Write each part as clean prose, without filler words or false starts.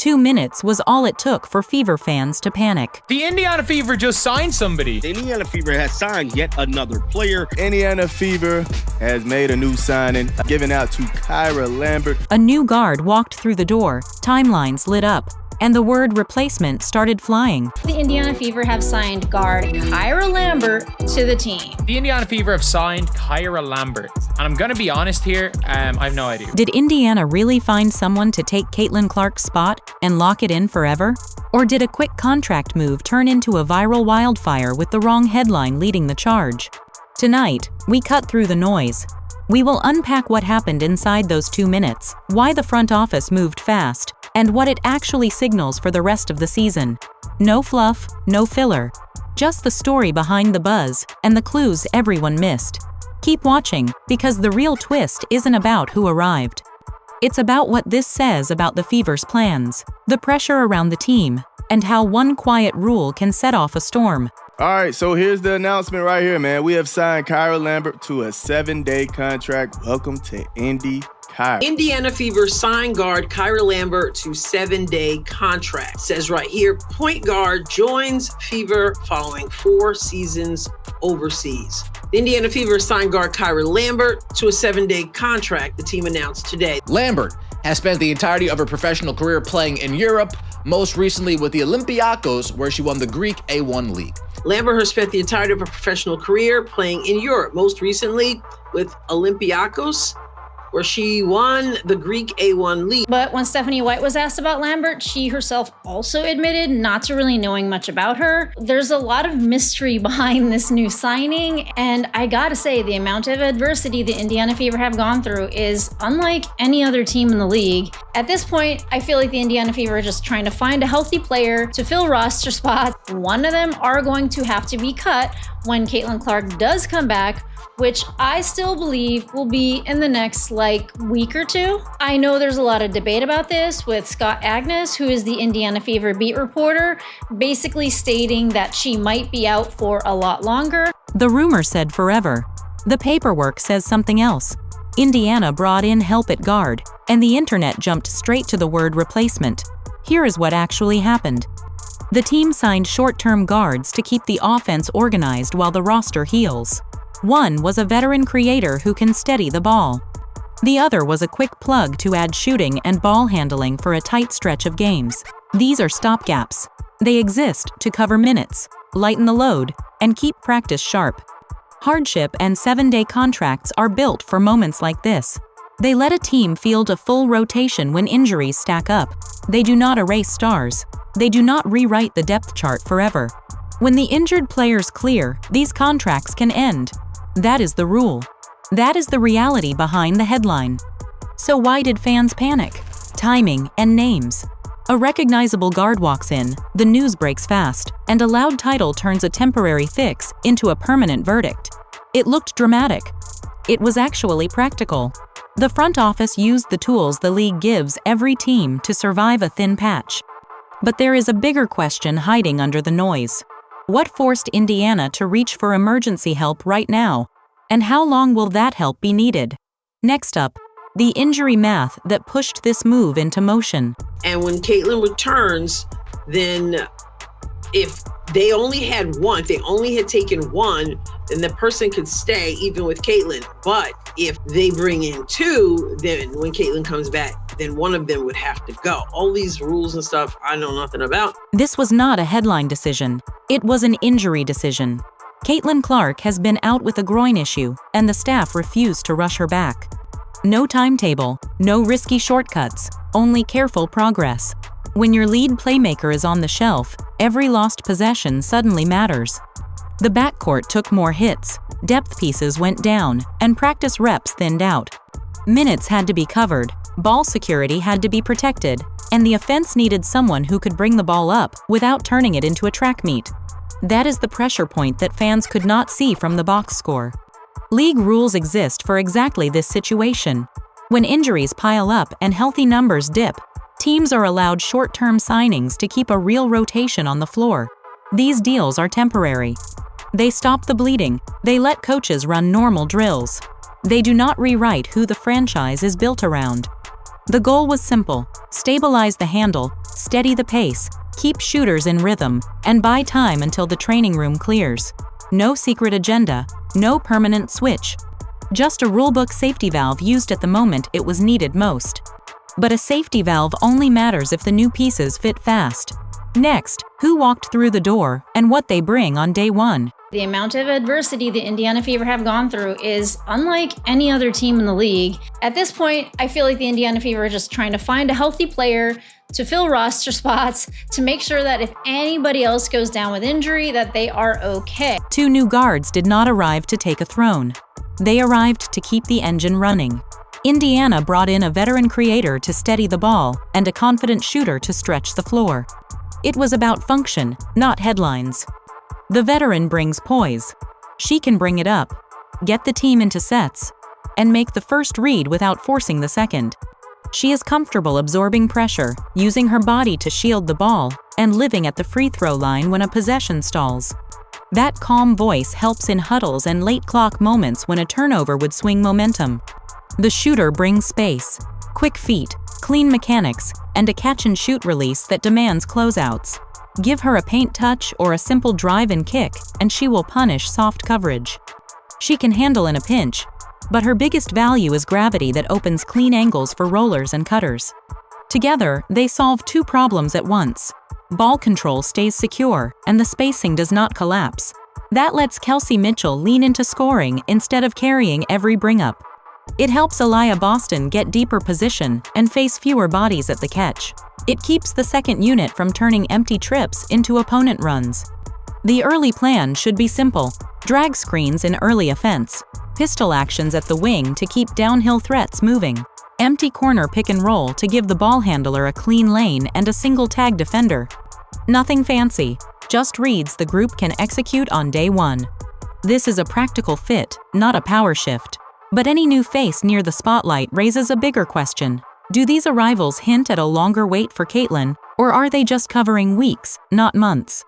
2 minutes was all it took for Fever fans to panic. The Indiana Fever just signed somebody. The Indiana Fever has signed yet another player. Indiana Fever has made a new signing, giving out to Kyra Lambert. A new guard walked through the door, timelines lit up, and the word replacement started flying. The Indiana Fever have signed guard Kyra Lambert to the team. The Indiana Fever have signed Kyra Lambert. And I'm gonna be honest here, I have no idea. Did Indiana really find someone to take Caitlin Clark's spot and lock it in forever? Or did a quick contract move turn into a viral wildfire with the wrong headline leading the charge? Tonight, we cut through the noise. We will unpack what happened inside those 2 minutes, why the front office moved fast, and what it actually signals for the rest of the season. No fluff, no filler. Just the story behind the buzz and the clues everyone missed. Keep watching, because the real twist isn't about who arrived. It's about what this says about the Fever's plans, the pressure around the team, and how one quiet rule can set off a storm. All right, so here's the announcement right here, man. We have signed Kyra Lambert to a 7-day contract. Welcome to Indy, Kyra. Indiana Fever signed guard Kyra Lambert to 7-day contract. It says right here, point guard joins Fever following 4 seasons overseas. The Indiana Fever signed guard Kyra Lambert to a 7-day contract, the team announced today. Lambert has spent the entirety of her professional career playing in Europe, most recently with the Olympiacos, where she won the Greek A1 League. Lambert has spent the entirety of her professional career playing in Europe, most recently with Olympiacos, where she won the Greek A1 League. But when Stephanie White was asked about Lambert, she herself also admitted not to really knowing much about her. There's a lot of mystery behind this new signing, and I gotta say, the amount of adversity the Indiana Fever have gone through is unlike any other team in the league. At this point, I feel like the Indiana Fever are just trying to find a healthy player to fill roster spots. One of them are going to have to be cut when Caitlin Clark does come back, which I still believe will be in the next week or two. I know there's a lot of debate about this, with Scott Agnes, who is the Indiana Fever beat reporter, basically stating that she might be out for a lot longer. The rumor said forever. The paperwork says something else. Indiana brought in help at guard, and the internet jumped straight to the word replacement. Here is what actually happened. The team signed short-term guards to keep the offense organized while the roster heals. One was a veteran creator who can steady the ball. The other was a quick plug to add shooting and ball handling for a tight stretch of games. These are stopgaps. They exist to cover minutes, lighten the load, and keep practice sharp. Hardship and 7-day contracts are built for moments like this. They let a team field a full rotation when injuries stack up. They do not erase stars. They do not rewrite the depth chart forever. When the injured players clear, these contracts can end. That is the rule. That is the reality behind the headline. So why did fans panic? Timing and names. A recognizable guard walks in, the news breaks fast, and a loud title turns a temporary fix into a permanent verdict. It looked dramatic. It was actually practical. The front office used the tools the league gives every team to survive a thin patch. But there is a bigger question hiding under the noise. What forced Indiana to reach for emergency help right now? And how long will that help be needed? Next up, the injury math that pushed this move into motion. And when Caitlin returns, then if they only had one, if they only had taken one, then the person could stay even with Caitlin. But if they bring in 2, then when Caitlin comes back, then one of them would have to go. All these rules and stuff I know nothing about. This was not a headline decision. It was an injury decision. Caitlin Clark has been out with a groin issue, and the staff refused to rush her back. No timetable, no risky shortcuts, only careful progress. When your lead playmaker is on the shelf, every lost possession suddenly matters. The backcourt took more hits, depth pieces went down, and practice reps thinned out. Minutes had to be covered, ball security had to be protected, and the offense needed someone who could bring the ball up without turning it into a track meet. That is the pressure point that fans could not see from the box score. League rules exist for exactly this situation. When injuries pile up and healthy numbers dip, teams are allowed short-term signings to keep a real rotation on the floor. These deals are temporary. They stop the bleeding. They let coaches run normal drills. They do not rewrite who the franchise is built around. The goal was simple: stabilize the handle, steady the pace, keep shooters in rhythm, and buy time until the training room clears. No secret agenda, no permanent switch. Just a rulebook safety valve used at the moment it was needed most. But a safety valve only matters if the new pieces fit fast. Next, who walked through the door and what they bring on day one. The amount of adversity the Indiana Fever have gone through is unlike any other team in the league. At this point, I feel like the Indiana Fever are just trying to find a healthy player to fill roster spots to make sure that if anybody else goes down with injury, that they are okay. 2 new guards did not arrive to take a throne. They arrived to keep the engine running. Indiana brought in a veteran creator to steady the ball and a confident shooter to stretch the floor. It was about function, not headlines. The veteran brings poise. She can bring it up, get the team into sets, and make the first read without forcing the second. She is comfortable absorbing pressure, using her body to shield the ball, and living at the free throw line when a possession stalls. That calm voice helps in huddles and late clock moments when a turnover would swing momentum. The shooter brings space, quick feet, clean mechanics, and a catch-and-shoot release that demands closeouts. Give her a paint touch or a simple drive and kick, and she will punish soft coverage. She can handle in a pinch, but her biggest value is gravity that opens clean angles for rollers and cutters. Together, they solve 2 problems at once. Ball control stays secure, and the spacing does not collapse. That lets Kelsey Mitchell lean into scoring instead of carrying every bring-up. It helps Aliyah Boston get deeper position and face fewer bodies at the catch. It keeps the second unit from turning empty trips into opponent runs. The early plan should be simple: drag screens in early offense, pistol actions at the wing to keep downhill threats moving, empty corner pick and roll to give the ball handler a clean lane and a single tag defender. Nothing fancy, just reads the group can execute on day one. This is a practical fit, not a power shift. But any new face near the spotlight raises a bigger question. Do these arrivals hint at a longer wait for Caitlin, or are they just covering weeks, not months?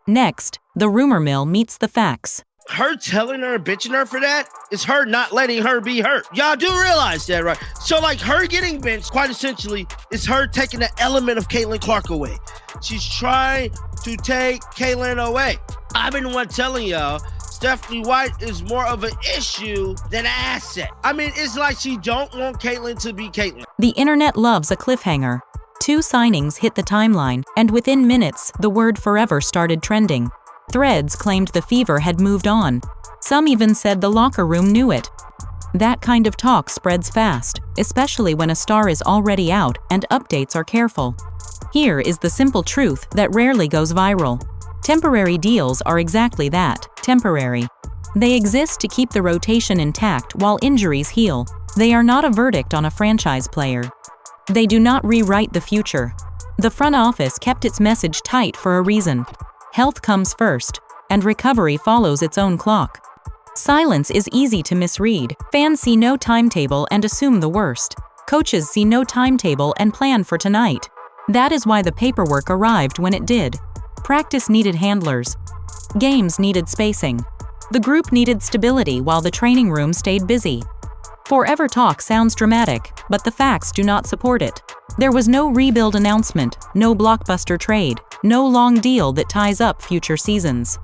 Next, the rumor mill meets the facts. Her telling her and bitching her for that is her not letting her be hurt. Y'all do realize that, right? So like her getting benched, quite essentially, is her taking the element of Caitlin Clark away. She's trying to take Caitlin away. I've been the one telling y'all, Stephanie White is more of an issue than an asset. I mean, it's like she don't want Caitlin to be Caitlin. The internet loves a cliffhanger. 2 signings hit the timeline, and within minutes, the word forever started trending. Threads claimed the Fever had moved on. Some even said the locker room knew it. That kind of talk spreads fast, especially when a star is already out and updates are careful. Here is the simple truth that rarely goes viral. Temporary deals are exactly that, temporary. They exist to keep the rotation intact while injuries heal. They are not a verdict on a franchise player. They do not rewrite the future. The front office kept its message tight for a reason. Health comes first, and recovery follows its own clock. Silence is easy to misread. Fans see no timetable and assume the worst. Coaches see no timetable and plan for tonight. That is why the paperwork arrived when it did. Practice needed handlers. Games needed spacing. The group needed stability while the training room stayed busy. Forever talk sounds dramatic, but the facts do not support it. There was no rebuild announcement, no blockbuster trade, no long deal that ties up future seasons.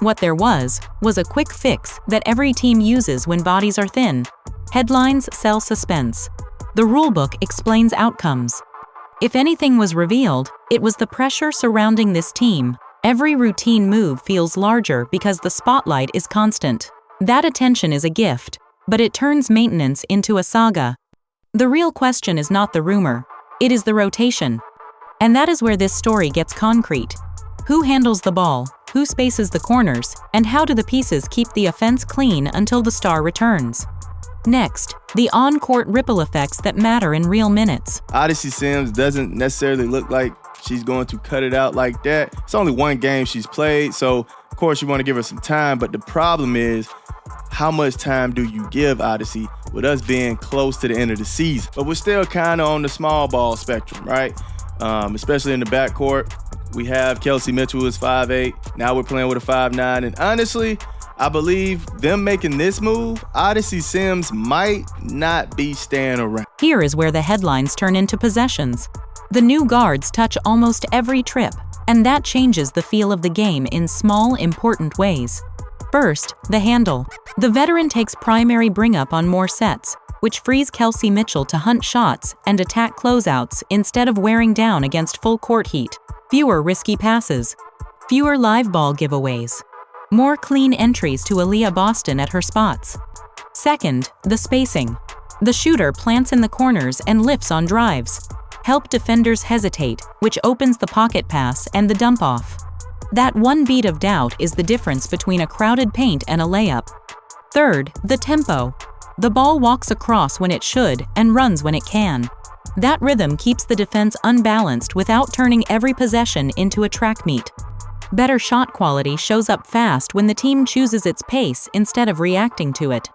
What there was a quick fix that every team uses when bodies are thin. Headlines sell suspense. The rulebook explains outcomes. If anything was revealed, it was the pressure surrounding this team. Every routine move feels larger because the spotlight is constant. That attention is a gift, but it turns maintenance into a saga. The real question is not the rumor, it is the rotation. And that is where this story gets concrete. Who handles the ball, who spaces the corners, and how do the pieces keep the offense clean until the star returns? Next, the on-court ripple effects that matter in real minutes. Odyssey Sims doesn't necessarily look like she's going to cut it out like that. It's only 1 game she's played, so of course you want to give her some time, but the problem is, how much time do you give Odyssey with us being close to the end of the season? But we're still kind of on the small ball spectrum, right? Especially in the backcourt. We have Kelsey Mitchell who's 5'8". Now we're playing with a 5'9". And honestly, I believe them making this move, Odyssey Sims might not be staying around. Here is where the headlines turn into possessions. The new guards touch almost every trip, and that changes the feel of the game in small, important ways. First, the handle. The veteran takes primary bring-up on more sets, which frees Kelsey Mitchell to hunt shots and attack closeouts instead of wearing down against full court heat. Fewer risky passes. Fewer live ball giveaways. More clean entries to Aaliyah Boston at her spots. Second, the spacing. The shooter plants in the corners and lifts on drives. Help defenders hesitate, which opens the pocket pass and the dump off. That one beat of doubt is the difference between a crowded paint and a layup. Third, the tempo. The ball walks across when it should and runs when it can. That rhythm keeps the defense unbalanced without turning every possession into a track meet. Better shot quality shows up fast when the team chooses its pace instead of reacting to it.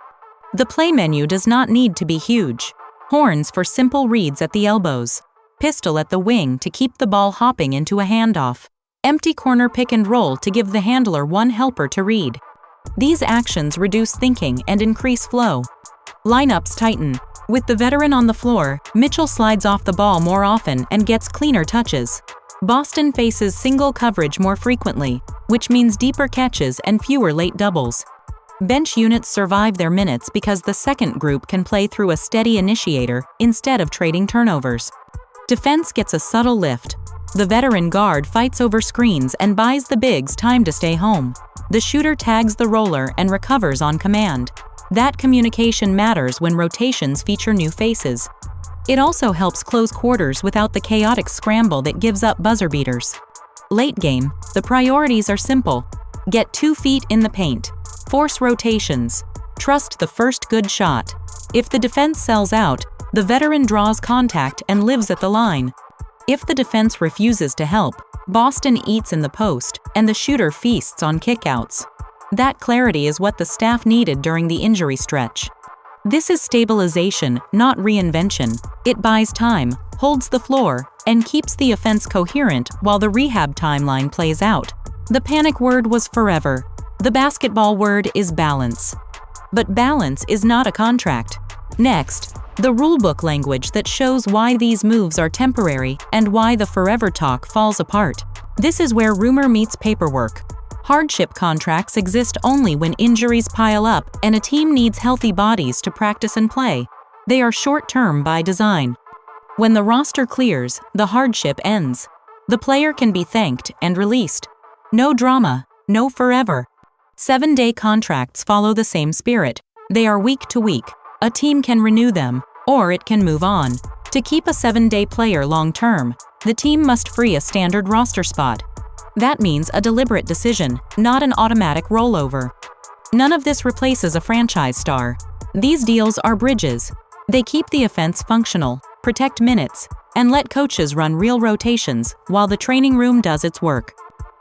The play menu does not need to be huge. Horns for simple reads at the elbows. Pistol at the wing to keep the ball hopping into a handoff. Empty corner pick and roll to give the handler one helper to read. These actions reduce thinking and increase flow. Lineups tighten. With the veteran on the floor, Mitchell slides off the ball more often and gets cleaner touches. Boston faces single coverage more frequently, which means deeper catches and fewer late doubles. Bench units survive their minutes because the second group can play through a steady initiator instead of trading turnovers. Defense gets a subtle lift. The veteran guard fights over screens and buys the bigs time to stay home. The shooter tags the roller and recovers on command. That communication matters when rotations feature new faces. It also helps close quarters without the chaotic scramble that gives up buzzer beaters. Late game, the priorities are simple. Get 2 feet in the paint. Force rotations. Trust the first good shot. If the defense sells out, the veteran draws contact and lives at the line. If the defense refuses to help, Boston eats in the post, and the shooter feasts on kickouts. That clarity is what the staff needed during the injury stretch. This is stabilization, not reinvention. It buys time, holds the floor, and keeps the offense coherent while the rehab timeline plays out. The panic word was forever. The basketball word is balance. But balance is not a contract. Next, the rulebook language that shows why these moves are temporary and why the forever talk falls apart. This is where rumor meets paperwork. Hardship contracts exist only when injuries pile up and a team needs healthy bodies to practice and play. They are short-term by design. When the roster clears, the hardship ends. The player can be thanked and released. No drama, no forever. 7-day contracts follow the same spirit. They are week to week. A team can renew them, or it can move on. To keep a 7-day player long-term, the team must free a standard roster spot. That means a deliberate decision, not an automatic rollover. None of this replaces a franchise star. These deals are bridges. They keep the offense functional, protect minutes, and let coaches run real rotations while the training room does its work.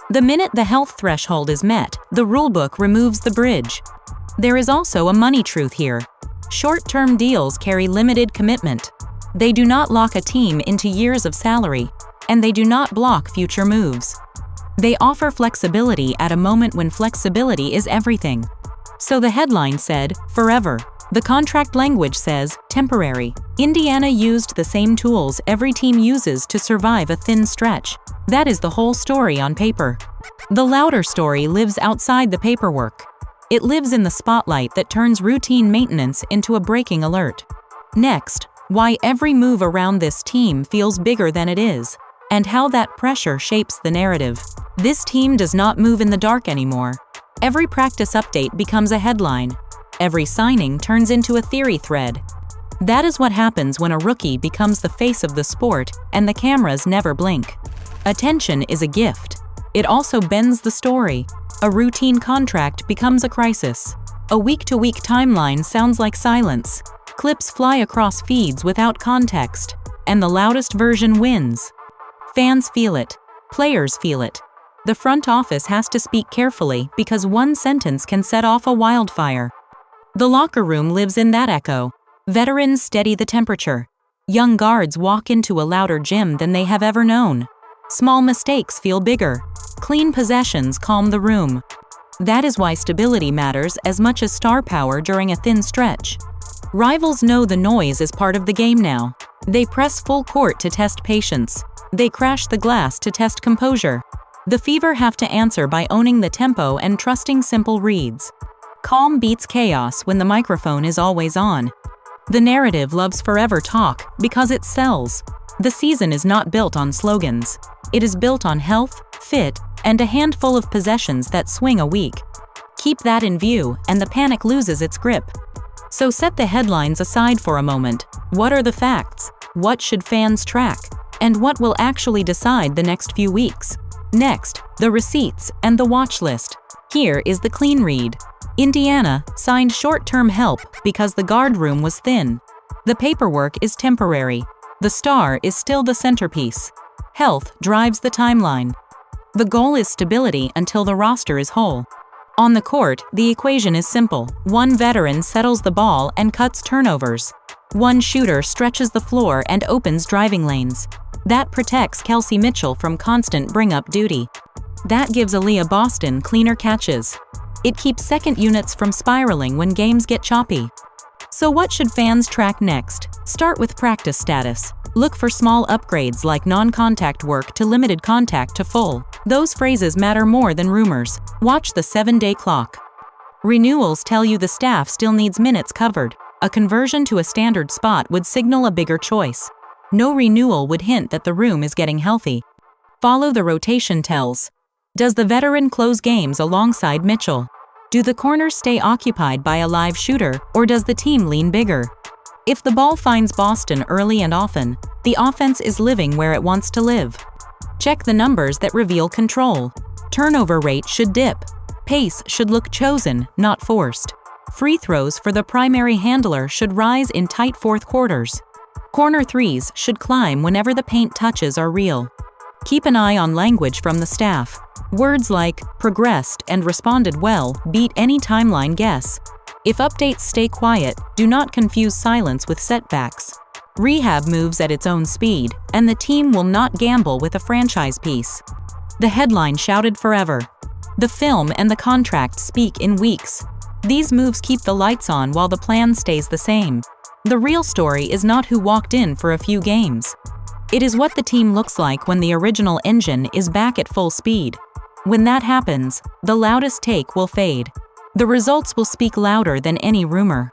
The minute the health threshold is met, the rulebook removes the bridge. There is also a money truth here. Short-term deals carry limited commitment. They do not lock a team into years of salary, and they do not block future moves. They offer flexibility at a moment when flexibility is everything. So the headline said, forever. The contract language says, temporary. Indiana used the same tools every team uses to survive a thin stretch. That is the whole story on paper. The louder story lives outside the paperwork. It lives in the spotlight that turns routine maintenance into a breaking alert. Next, why every move around this team feels bigger than it is, and how that pressure shapes the narrative. This team does not move in the dark anymore. Every practice update becomes a headline. Every signing turns into a theory thread. That is what happens when a rookie becomes the face of the sport and the cameras never blink. Attention is a gift. It also bends the story. A routine contract becomes a crisis. A week-to-week timeline sounds like silence. Clips fly across feeds without context, and the loudest version wins. Fans feel it. Players feel it. The front office has to speak carefully because one sentence can set off a wildfire. The locker room lives in that echo. Veterans steady the temperature. Young guards walk into a louder gym than they have ever known. Small mistakes feel bigger. Clean possessions calm the room. That is why stability matters as much as star power during a thin stretch. Rivals know the noise is part of the game now. They press full court to test patience. They crash the glass to test composure. The Fever have to answer by owning the tempo and trusting simple reads. Calm beats chaos when the microphone is always on. The narrative loves forever talk because it sells. The season is not built on slogans. It is built on health, fit, and a handful of possessions that swing a week. Keep that in view, and the panic loses its grip. So set the headlines aside for a moment. What are the facts? What should fans track? And what will actually decide the next few weeks? Next, the receipts and the watch list. Here is the clean read. Indiana signed short-term help because the guard room was thin. The paperwork is temporary. The star is still the centerpiece. Health drives the timeline. The goal is stability until the roster is whole. On the court, the equation is simple. One veteran settles the ball and cuts turnovers. One shooter stretches the floor and opens driving lanes. That protects Kelsey Mitchell from constant bring-up duty. That gives Aaliyah Boston cleaner catches. It keeps second units from spiraling when games get choppy. So what should fans track next? Start with practice status. Look for small upgrades like non-contact work to limited contact to full. Those phrases matter more than rumors. Watch the 7-day clock. Renewals tell you the staff still needs minutes covered. A conversion to a standard spot would signal a bigger choice. No renewal would hint that the room is getting healthy. Follow the rotation tells. Does the veteran close games alongside Mitchell? Do the corners stay occupied by a live shooter, or does the team lean bigger? If the ball finds Boston early and often, the offense is living where it wants to live. Check the numbers that reveal control. Turnover rate should dip. Pace should look chosen, not forced. Free throws for the primary handler should rise in tight fourth quarters. Corner threes should climb whenever the paint touches are real. Keep an eye on language from the staff. Words like progressed and responded well beat any timeline guess. If updates stay quiet, do not confuse silence with setbacks. Rehab moves at its own speed, and the team will not gamble with a franchise piece. The headline shouted forever. The film and the contract speak in weeks. These moves keep the lights on while the plan stays the same. The real story is not who walked in for a few games. It is what the team looks like when the original engine is back at full speed. When that happens, the loudest take will fade. The results will speak louder than any rumor.